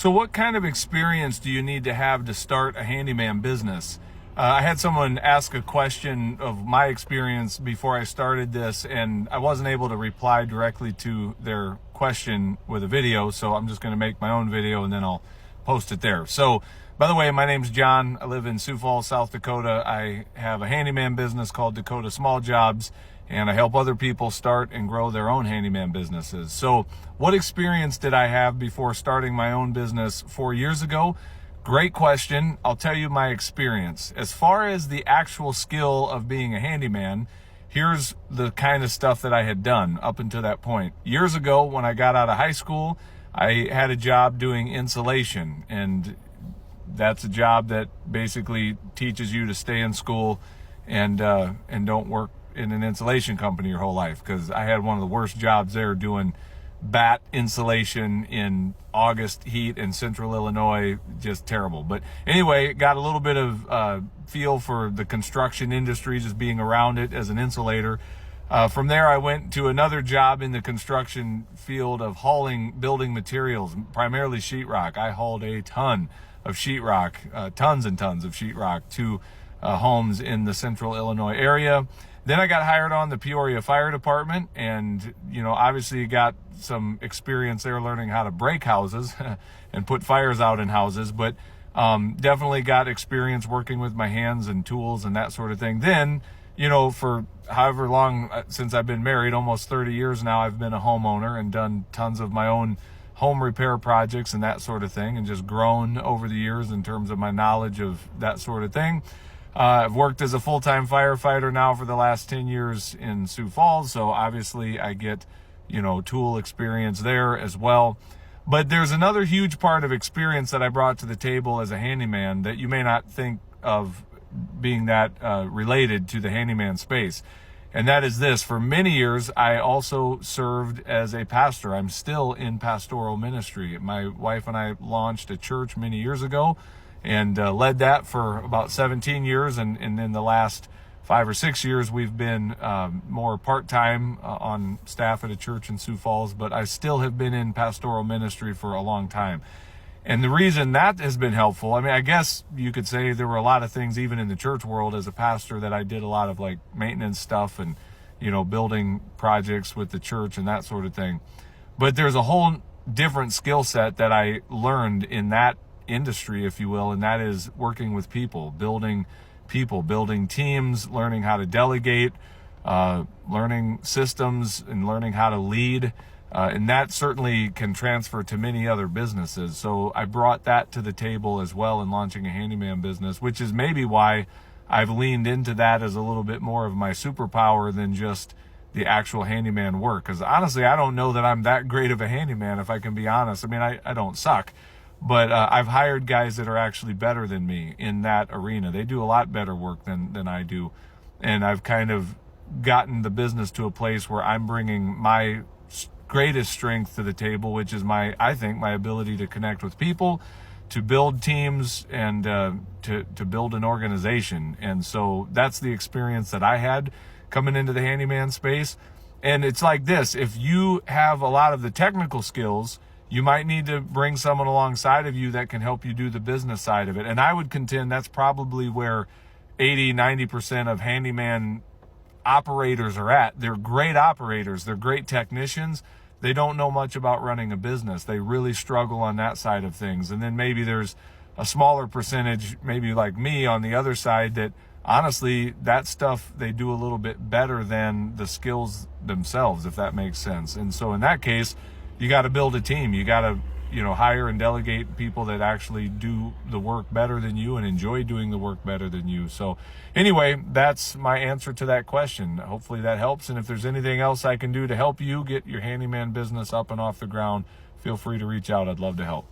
So what kind of experience do you need to have to start a handyman business? I had someone ask a question of my experience before I started this, and I wasn't able to reply directly to their question with a video, so I'm just going to make my own video and then I'll post it there. So, by the way, my name's John. I live in Sioux Falls, South Dakota. I have a handyman business called Dakota Small Jobs, and I help other people start and grow their own handyman businesses. So what experience did I have before starting my own business 4 years ago? Great question. I'll tell you my experience. As far as the actual skill of being a handyman, here's the kind of stuff that I had done up until that point. Years ago, when I got out of high school, I had a job doing insulation, and that's a job that basically teaches you to stay in school and don't work in an insulation company your whole life, because I had one of the worst jobs there doing bat insulation in August heat in central Illinois. Just terrible. But anyway, got a little bit of feel for the construction industry, just being around it as an insulator. From there, I went to another job in the construction field of hauling building materials, primarily sheetrock. I hauled a ton of sheetrock, tons and tons of sheetrock to homes in the central Illinois area. Then I got hired on the Peoria Fire Department, and, obviously got some experience there learning how to break houses and put fires out in houses, but definitely got experience working with my hands and tools and that sort of thing. Then, for however long since I've been married, almost 30 years now, I've been a homeowner and done tons of my own home repair projects and that sort of thing, and just grown over the years in terms of my knowledge of that sort of thing. I've worked as a full-time firefighter now for the last 10 years in Sioux Falls, so obviously I get, tool experience there as well. But there's another huge part of experience that I brought to the table as a handyman that you may not think of being that related to the handyman space. And that is this: for many years, I also served as a pastor. I'm still in pastoral ministry. My wife and I launched a church many years ago, and led that for about 17 years. And in the last 5 or 6 years, we've been more part-time on staff at a church in Sioux Falls, but I still have been in pastoral ministry for a long time. And the reason that has been helpful, I guess you could say there were a lot of things, even in the church world as a pastor, that I did a lot of like maintenance stuff and, building projects with the church and that sort of thing. But there's a whole different skill set that I learned in that industry, if you will, and that is working with people, building teams, learning how to delegate, learning systems, and learning how to lead. And that certainly can transfer to many other businesses. So I brought that to the table as well in launching a handyman business, which is maybe why I've leaned into that as a little bit more of my superpower than just the actual handyman work. Because honestly, I don't know that I'm that great of a handyman, if I can be honest. I don't suck. But I've hired guys that are actually better than me in that arena. They do a lot better work than I do. And I've kind of gotten the business to a place where I'm bringing my greatest strength to the table, which is I think my ability to connect with people, to build teams, and to build an organization. And so that's the experience that I had coming into the handyman space. And it's like this: if you have a lot of the technical skills, you might need to bring someone alongside of you that can help you do the business side of it. And I would contend that's probably where 80-90% of handyman operators are at. They're great operators. They're great technicians. They don't know much about running a business. They really struggle on that side of things. And then maybe there's a smaller percentage, maybe like me on the other side, that honestly, that stuff they do a little bit better than the skills themselves, if that makes sense. And so in that case, you got to build a team. You got to, hire and delegate people that actually do the work better than you and enjoy doing the work better than you. So anyway, that's my answer to that question. Hopefully that helps. And if there's anything else I can do to help you get your handyman business up and off the ground, feel free to reach out. I'd love to help.